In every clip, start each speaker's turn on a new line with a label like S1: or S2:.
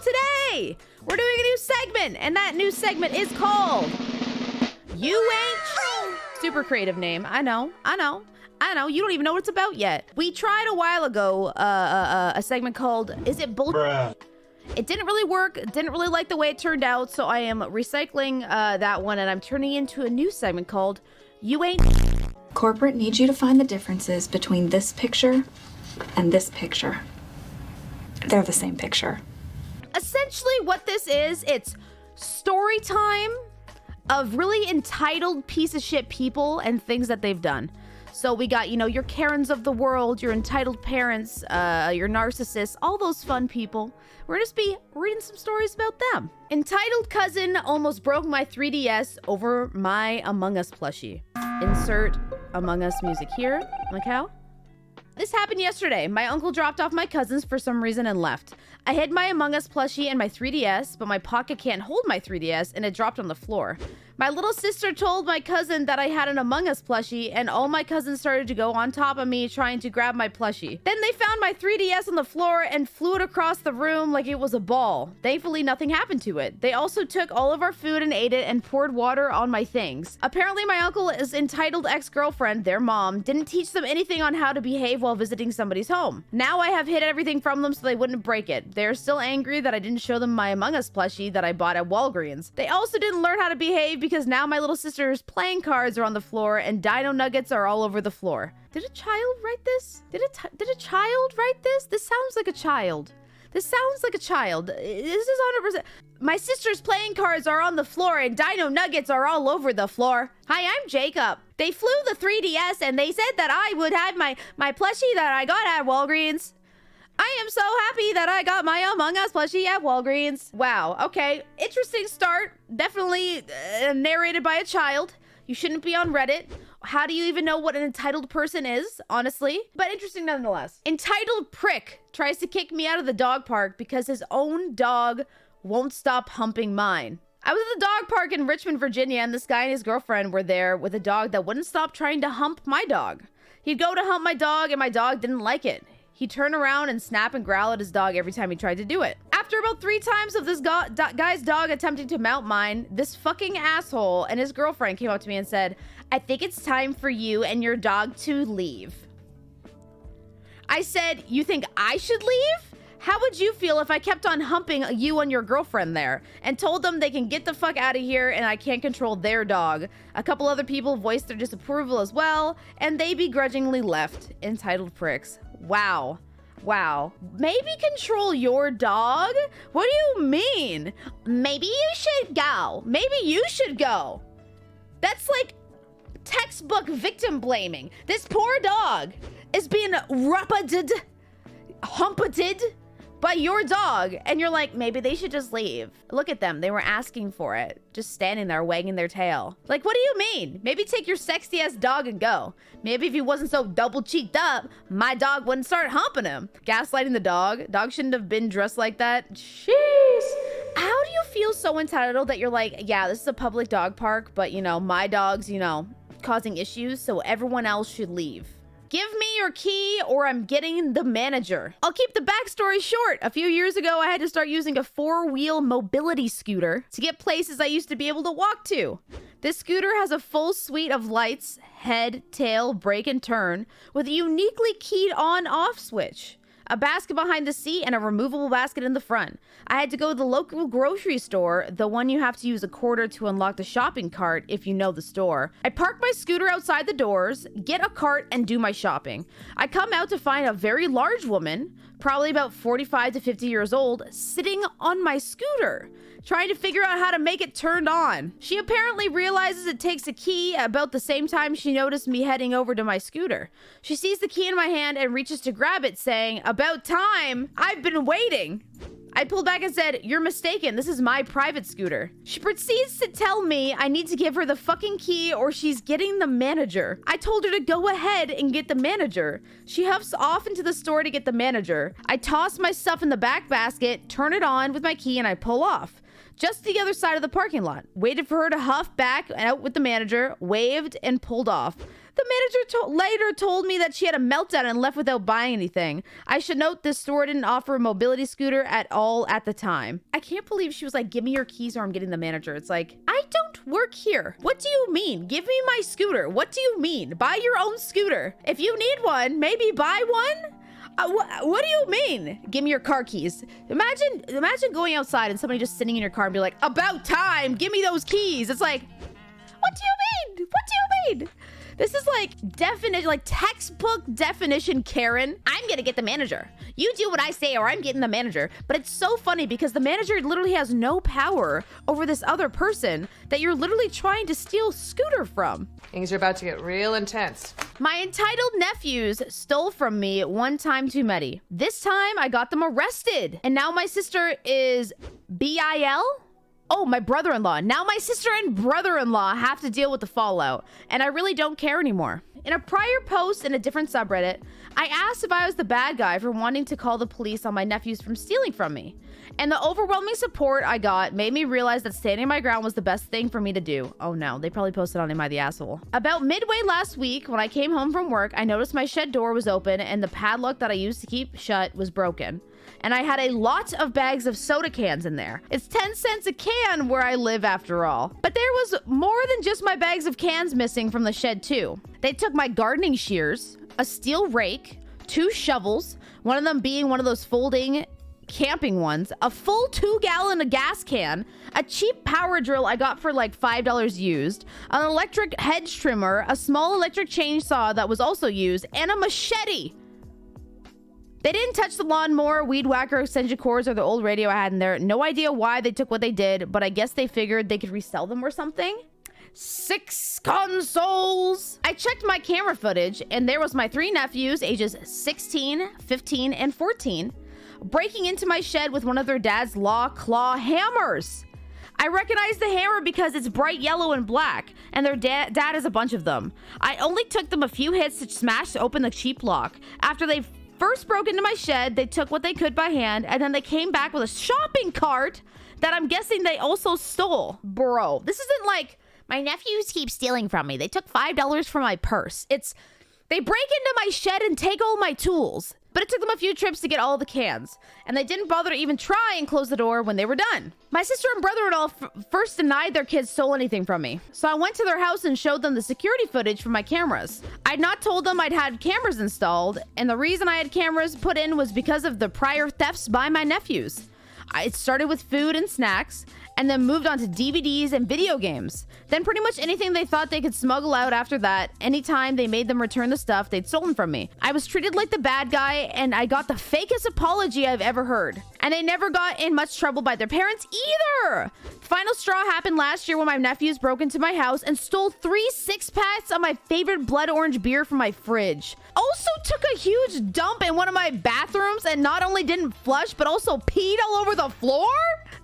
S1: today we're doing a new segment, and that new segment is called You Ain't... Super creative name. I know. You don't even know what it's about yet. We tried a while ago a segment called Is It Bull... It didn't really work. Didn't really like the way it turned out, so I am recycling that one, and I'm turning into a new segment called You Ain't...
S2: Corporate needs you to find the differences between this picture and this picture. They're the same picture.
S1: Essentially what this is, it's story time of really entitled piece of shit people and things that they've done. So we got, you know, your Karens of the world, your entitled parents, your narcissists, all those fun people. We're gonna just be reading some stories about them. Entitled cousin almost broke my 3DS over my Among Us plushie. Insert Among Us music here. Like how? This happened yesterday. My uncle dropped off my cousins for some reason and left. I hid my Among Us plushie and my 3DS, but my pocket can't hold my 3DS and it dropped on the floor. My little sister told my cousin that I had an Among Us plushie, and all my cousins started to go on top of me trying to grab my plushie. Then they found my 3DS on the floor and flew it across the room like it was a ball. Thankfully, nothing happened to it. They also took all of our food and ate it and poured water on my things. Apparently, my uncle's entitled ex-girlfriend, their mom, didn't teach them anything on how to behave while visiting somebody's home. Now I have hid everything from them so they wouldn't break it. They're still angry that I didn't show them my Among Us plushie that I bought at Walgreens. They also didn't learn how to behave because now my little sister's playing cards are on the floor and dino nuggets are all over the floor. Did a child write this? Did a child write this? This sounds like a child. This sounds like a child. This is 100%. My sister's playing cards are on the floor and dino nuggets are all over the floor. Hi, I'm Jacob. They flew the 3DS and they said that I would have my plushie that I got at Walgreens. I am so happy that I got my Among Us plushie at Walgreens. Wow, okay. Interesting start. Definitely narrated by a child. You shouldn't be on Reddit. How do you even know what an entitled person is, honestly? But interesting nonetheless. Entitled prick tries to kick me out of the dog park because his own dog won't stop humping mine. I was at the dog park in Richmond, Virginia, and this guy and his girlfriend were there with a dog that wouldn't stop trying to hump my dog. He'd go to hump my dog, and my dog didn't like it. He'd turn around and snap and growl at his dog every time he tried to do it. After about 3 times of this guy's dog attempting to mount mine, this fucking asshole and his girlfriend came up to me and said, "I think it's time for you and your dog to leave." I said, "You think I should leave? How would you feel if I kept on humping you and your girlfriend there and told them they can get the fuck out of here and I can't control their dog?" A couple other people voiced their disapproval as well, and they begrudgingly left. Entitled pricks. Wow. Wow. Maybe control your dog? What do you mean? Maybe you should go. Maybe you should go. That's like textbook victim blaming. This poor dog is being humpeted by your dog, and you're like, maybe they should just leave. Look at them. They were asking for it. Just standing there wagging their tail. Like, what do you mean? Maybe take your sexy ass dog and go. Maybe if he wasn't so double cheeked up, my dog wouldn't start humping him. Gaslighting the dog. Dog shouldn't have been dressed like that. Jeez. How do you feel so entitled that you're like, yeah, this is a public dog park, but you know, my dog's, you know, causing issues, so everyone else should leave. Give me your key or I'm getting the manager. I'll keep the backstory short. A few years ago, I had to start using a 4-wheel mobility scooter to get places I used to be able to walk to. This scooter has a full suite of lights, head, tail, brake, and turn, with a uniquely keyed on-off switch. A basket behind the seat and a removable basket in the front. I had to go to the local grocery store, the one you have to use a quarter to unlock the shopping cart if you know the store. I park my scooter outside the doors, get a cart, and do my shopping. I come out to find a very large woman, probably about 45 to 50 years old, sitting on my scooter, trying to figure out how to make it turned on. She apparently realizes it takes a key about the same time she noticed me heading over to my scooter. She sees the key in my hand and reaches to grab it, saying, "About time! I've been waiting!" I pulled back and said, "You're mistaken. This is my private scooter." She proceeds to tell me I need to give her the fucking key or she's getting the manager. I told her to go ahead and get the manager. She huffs off into the store to get the manager. I toss my stuff in the back basket, turn it on with my key, and I pull off. Just the other side of the parking lot. Waited for her to huff back and out with the manager, waved, and pulled off. The manager later told me that she had a meltdown and left without buying anything. I should note this store didn't offer a mobility scooter at all at the time. I can't believe she was like, give me your keys or I'm getting the manager. It's like, I don't work here. What do you mean? Give me my scooter. What do you mean? Buy your own scooter. If you need one, maybe buy one? What do you mean? Give me your car keys. Imagine going outside and somebody just sitting in your car and be like, about time, give me those keys. It's like, what do you mean? What do you mean? This is like textbook definition Karen. I'm gonna get the manager. You do what I say or I'm getting the manager. But it's so funny because the manager literally has no power over this other person that you're literally trying to steal scooter from.
S3: Things are about to get real intense.
S1: My entitled nephews stole from me one time too many. This time I got them arrested. And now my sister is BIL? Oh, my brother-in-law. Now my sister and brother-in-law have to deal with the fallout, and I really don't care anymore. In a prior post in a different subreddit, I asked if I was the bad guy for wanting to call the police on my nephews from stealing from me. And the overwhelming support I got made me realize that standing my ground was the best thing for me to do. Oh no, they probably posted on Am I the Asshole. About midway last week, when I came home from work, I noticed my shed door was open and the padlock that I used to keep shut was broken. And I had a lot of bags of soda cans in there. It's 10 cents a can where I live after all. But there was more than just my bags of cans missing from the shed too. They took my gardening shears, a steel rake, 2 shovels, one of them being one of those folding camping ones, a full 2-gallon gas can, a cheap power drill I got for like $5 used, an electric hedge trimmer, a small electric chainsaw that was also used, and a machete. They didn't touch the lawnmower, weed whacker, extension cords, or the old radio I had in there. No idea why they took what they did, but I guess they figured they could resell them or something. 6 consoles! I checked my camera footage, and there was my 3 nephews, ages 16, 15, and 14, breaking into my shed with one of their dad's claw hammers. I recognize the hammer because it's bright yellow and black, and their dad has a bunch of them. I only took them a few hits to smash open the cheap lock. After they first broke into my shed, they took what they could by hand, and then they came back with a shopping cart that I'm guessing they also stole. Bro, this isn't like, my nephews keep stealing from me. They took $5 from my purse. It's, they break into my shed and take all my tools. But it took them a few trips to get all the cans, and they didn't bother to even try and close the door when they were done. My sister and brother-in-law first denied their kids stole anything from me, so I went to their house and showed them the security footage from my cameras. I'd not told them I'd had cameras installed, and the reason I had cameras put in was because of the prior thefts by my nephews. It started with food and snacks, and then moved on to DVDs and video games. Then pretty much anything they thought they could smuggle out after that, anytime they made them return the stuff they'd stolen from me. I was treated like the bad guy, and I got the fakest apology I've ever heard. And they never got in much trouble by their parents either! Final straw happened last year when my nephews broke into my house and stole 3 6-packs of my favorite blood orange beer from my fridge. Also took a huge dump in one of my bathrooms and not only didn't flush, but also peed all over the floor?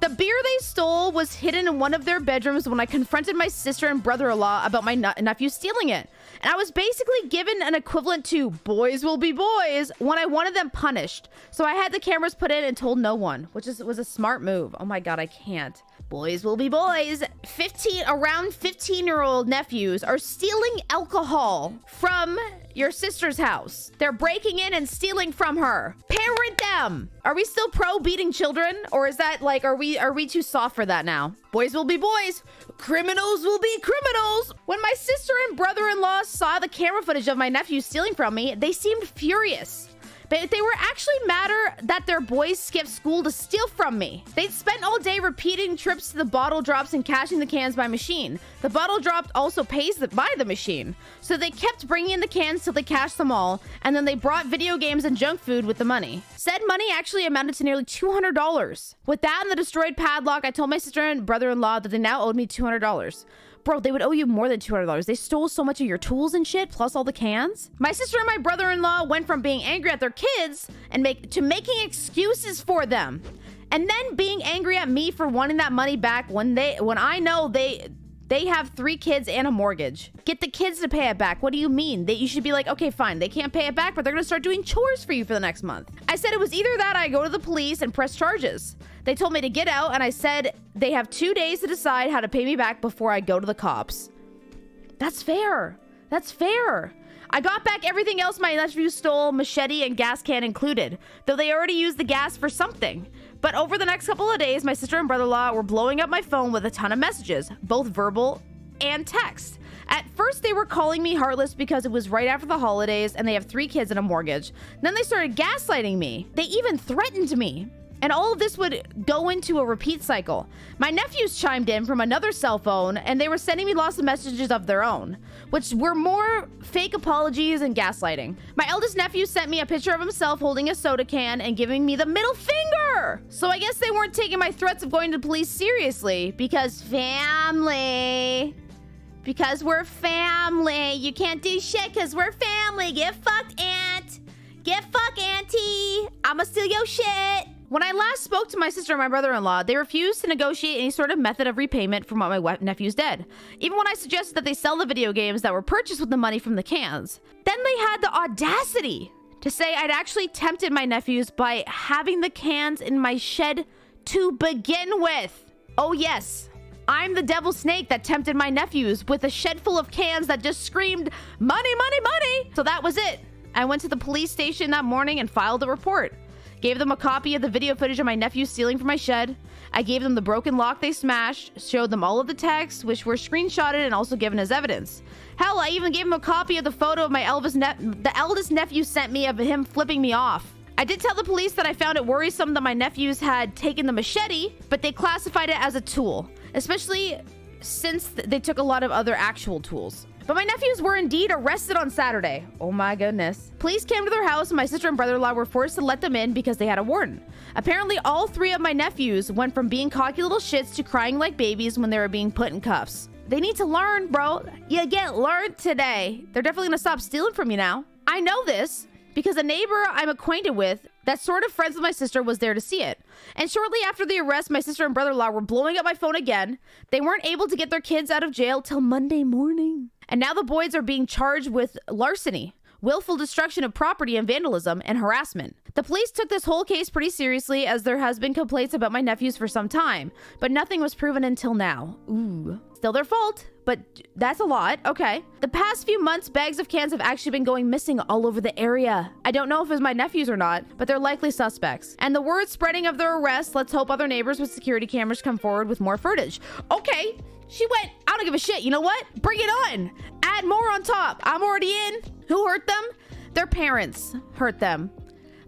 S1: The beer they stole was hidden in one of their bedrooms when I confronted my sister and brother-in-law about my nephew stealing it. And I was basically given an equivalent to boys will be boys when I wanted them punished. So I had the cameras put in and told no one, which was a smart move. Oh my God, I can't. Boys will be boys. Around 15-year-old nephews are stealing alcohol from your sister's house. They're breaking in and stealing from her. Parent them. Are we still pro beating children? Or is that like, are we too soft for that now? Boys will be boys. Criminals will be criminals. When my sister and brother-in-law saw the camera footage of my nephew stealing from me, they seemed furious. But they were actually madder that their boys skipped school to steal from me. They'd spent all day repeating trips to the bottle drops and cashing the cans by machine. The bottle drop also pays by the machine. So they kept bringing in the cans till they cashed them all, and then they brought video games and junk food with the money. Said money actually amounted to nearly $200. With that and the destroyed padlock, I told my sister and brother-in-law that they now owed me $200. Bro, they would owe you more than $200. They stole so much of your tools and shit, plus all the cans. My sister and my brother-in-law went from being angry at their kids to making excuses for them. And then being angry at me for wanting that money back when I know they have 3 kids and a mortgage. Get the kids to pay it back. What do you mean? That you should be like, okay, fine. They can't pay it back, but they're going to start doing chores for you for the next month. I said it was either that or I go to the police and press charges. They told me to get out, and I said they have 2 days to decide how to pay me back before I go to the cops. That's fair. That's fair. I got back everything else my nephew stole, machete and gas can included, though they already used the gas for something. But over the next couple of days, my sister and brother-in-law were blowing up my phone with a ton of messages, both verbal and text. At first, they were calling me heartless because it was right after the holidays and they have 3 kids and a mortgage. Then they started gaslighting me. They even threatened me. And all of this would go into a repeat cycle. My nephews chimed in from another cell phone and they were sending me lots of messages of their own, which were more fake apologies and gaslighting. My eldest nephew sent me a picture of himself holding a soda can and giving me the middle finger. So I guess they weren't taking my threats of going to the police seriously because family. Because we're family. You can't do shit because we're family. Get fucked, aunt. Get fucked, auntie. I'ma steal your shit. When I last spoke to my sister and my brother-in-law, they refused to negotiate any sort of method of repayment from what my nephew's dead. Even when I suggested that they sell the video games that were purchased with the money from the cans. Then they had the audacity to say I'd actually tempted my nephews by having the cans in my shed to begin with. Oh yes, I'm the devil snake that tempted my nephews with a shed full of cans that just screamed, money, money, money. So that was it. I went to the police station that morning and filed a report. Gave them a copy of the video footage of my nephew stealing from my shed. I gave them the broken lock they smashed, showed them all of the texts, which were screenshotted and also given as evidence. Hell, I even gave them a copy of the photo of my the eldest nephew sent me of him flipping me off. I did tell the police that I found it worrisome that my nephews had taken the machete, but they classified it as a tool, especially since they took a lot of other actual tools. But my nephews were indeed arrested on Saturday. Oh my goodness. Police came to their house and my sister and brother-in-law were forced to let them in because they had a warrant. Apparently, all 3 of my nephews went from being cocky little shits to crying like babies when they were being put in cuffs. They need to learn, bro. You get learned today. They're definitely gonna stop stealing from you now. I know this because a neighbor I'm acquainted with that's sort of friends with my sister was there to see it. And shortly after the arrest, my sister and brother-in-law were blowing up my phone again. They weren't able to get their kids out of jail till Monday morning. And now the boys are being charged with larceny, willful destruction of property and vandalism, and harassment. The police took this whole case pretty seriously as there has been complaints about my nephews for some time, but nothing was proven until now. Ooh. Still their fault, but that's a lot. Okay. The past few months, bags of cans have actually been going missing all over the area. I don't know if it's my nephews or not, but they're likely suspects. And the word spreading of their arrest, let's hope other neighbors with security cameras come forward with more footage. Okay. She went, I don't give a shit. You know what? Bring it on. Add more on top. I'm already in. Who hurt them? Their parents hurt them.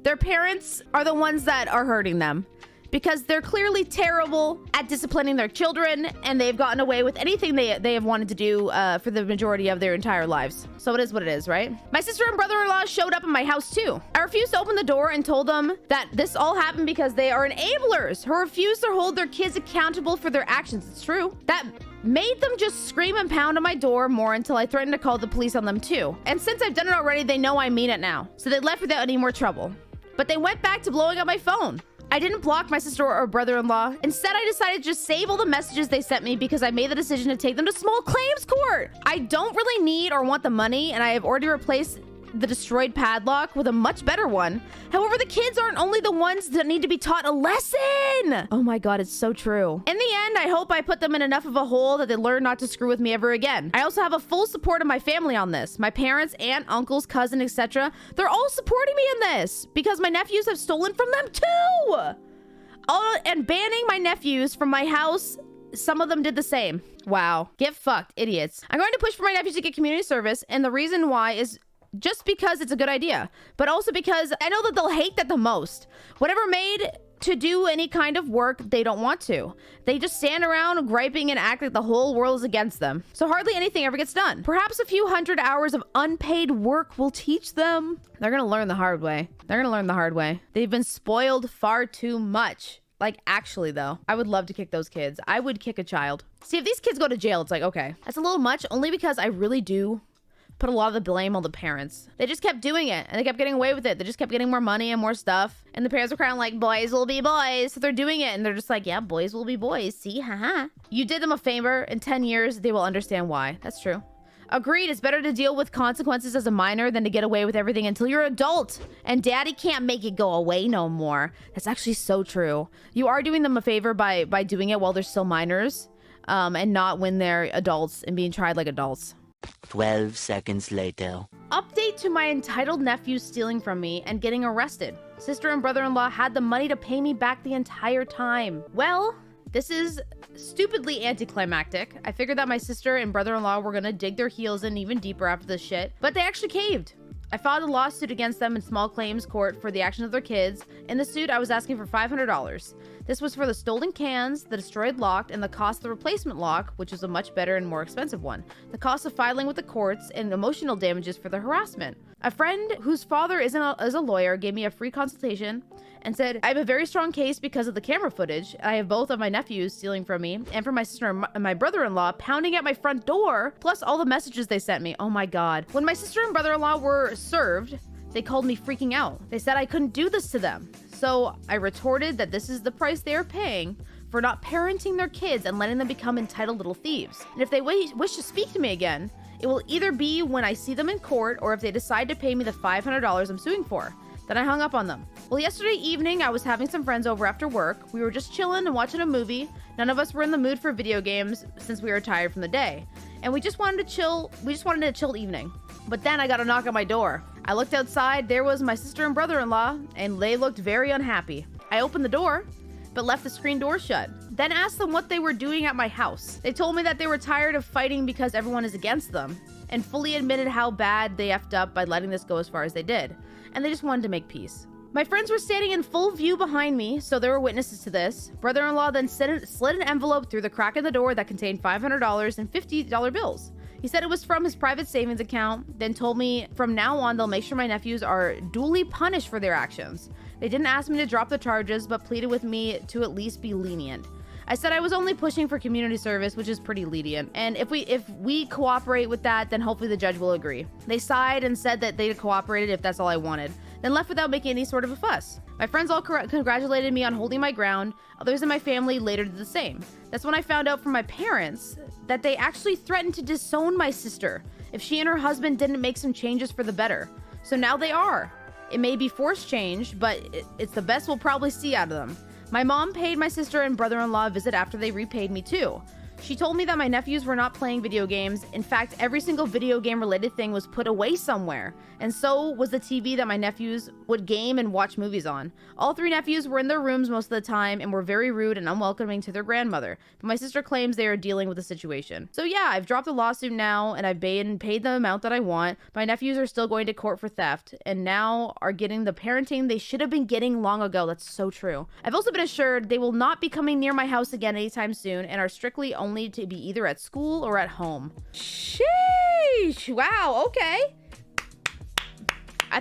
S1: Their parents are the ones that are hurting them because they're clearly terrible at disciplining their children and they've gotten away with anything they have wanted to do for the majority of their entire lives. So it is what it is, right? My sister and brother-in-law showed up in my house too. I refused to open the door and told them that this all happened because they are enablers who refuse to hold their kids accountable for their actions. It's true. That made them just scream and pound on my door more until I threatened to call the police on them too. And since I've done it already, they know I mean it now. So they left without any more trouble. But they went back to blowing up my phone. I didn't block my sister or brother-in-law. Instead, I decided to just save all the messages they sent me because I made the decision to take them to small claims court. I don't really need or want the money, and I have already replaced the destroyed padlock with a much better one. However, the kids aren't only the ones that need to be taught a lesson. Oh my God, it's so true. In the end, I hope I put them in enough of a hole that they learn not to screw with me ever again. I also have a full support of my family on this. My parents, aunt, uncles, cousin, etc. They're all supporting me in this because my nephews have stolen from them too. And banning my nephews from my house, some of them did the same. Wow. Get fucked, idiots. I'm going to push for my nephews to get community service, and the reason why is just because it's a good idea, but also because I know that they'll hate that the most. Whatever made to do any kind of work, they don't want to. They just stand around griping and act like the whole world is against them. So hardly anything ever gets done. Perhaps a few hundred hours of unpaid work will teach them. They're gonna learn the hard way. They're gonna learn the hard way. They've been spoiled far too much. Like, actually, though, I would love to kick those kids. I would kick a child. See, if these kids go to jail, it's like, okay. That's a little much, only because I really do put a lot of the blame on the parents. They just kept doing it and they kept getting away with it. They just kept getting more money and more stuff. And the parents were crying like, boys will be boys. So they're doing it and they're just like, yeah, boys will be boys. See, haha. You did them a favor. In 10 years, they will understand why. That's true. Agreed, it's better to deal with consequences as a minor than to get away with everything until you're an adult. And daddy can't make it go away no more. That's actually so true. You are doing them a favor by doing it while they're still minors, and not when they're adults and being tried like adults.
S4: 12 seconds later.
S1: Update to my entitled nephews stealing from me and getting arrested. Sister and brother-in-law had the money to pay me back the entire time. Well, this is stupidly anticlimactic. I figured that my sister and brother-in-law were gonna dig their heels in even deeper after this shit, but they actually caved. I filed a lawsuit against them in small claims court for the actions of their kids. In the suit, I was asking for $500. This was for the stolen cans, the destroyed lock, and the cost of the replacement lock, which was a much better and more expensive one. The cost of filing with the courts and emotional damages for the harassment. A friend whose father is a lawyer gave me a free consultation and said, I have a very strong case because of the camera footage. I have both of my nephews stealing from me and from my sister and my brother-in-law pounding at my front door, plus all the messages they sent me. Oh my God. When my sister and brother-in-law were served, they called me freaking out. They said I couldn't do this to them. So I retorted that this is the price they are paying for not parenting their kids and letting them become entitled little thieves. And if they wish to speak to me again, it will either be when I see them in court or if they decide to pay me the $500 I'm suing for. Then I hung up on them. Well, yesterday evening, I was having some friends over after work. We were just chilling and watching a movie. None of us were in the mood for video games since we were tired from the day. And we just wanted to chill. We just wanted a chill evening. But then I got a knock on my door. I looked outside. There was my sister and brother-in-law, and they looked very unhappy. I opened the door, but left the screen door shut. Then asked them what they were doing at my house. They told me that they were tired of fighting because everyone is against them, and fully admitted how bad they effed up by letting this go as far as they did. And they just wanted to make peace. My friends were standing in full view behind me, so they were witnesses to this. Brother-in-law then slid an envelope through the crack in the door that contained $500 and $50 bills. He said it was from his private savings account, then told me from now on they'll make sure my nephews are duly punished for their actions. They didn't ask me to drop the charges, but pleaded with me to at least be lenient. I said I was only pushing for community service, which is pretty lenient. And if we cooperate with that, then hopefully the judge will agree. They sighed and said that they'd cooperated if that's all I wanted, then left without making any sort of a fuss. My friends all congratulated me on holding my ground. Others in my family later did the same. That's when I found out from my parents that they actually threatened to disown my sister if she and her husband didn't make some changes for the better. So now they are. It may be forced change, but it's the best we'll probably see out of them. My mom paid my sister and brother-in-law a visit after they repaid me too. She told me that my nephews were not playing video games. In fact, every single video game related thing was put away somewhere. And so was the TV that my nephews would game and watch movies on. All three nephews were in their rooms most of the time and were very rude and unwelcoming to their grandmother. But my sister claims they are dealing with the situation. So yeah, I've dropped the lawsuit now and I've paid the amount that I want. My nephews are still going to court for theft and now are getting the parenting they should have been getting long ago. That's so true. I've also been assured they will not be coming near my house again anytime soon and are strictly only to be either at school or at home. Sheesh. Wow. Okay. I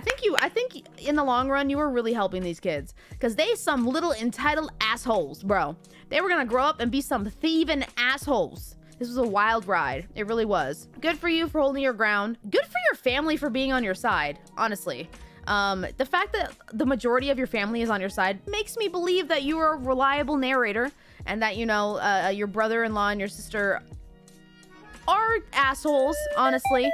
S1: think in the long run, you were really helping these kids because they some little entitled assholes, bro. They were going to grow up and be some thieving assholes. This was a wild ride. It really was. Good for you for holding your ground. Good for your family for being on your side, honestly. The fact that the majority of your family is on your side makes me believe that you are a reliable narrator and that, you know, your brother-in-law and your sister are assholes, honestly.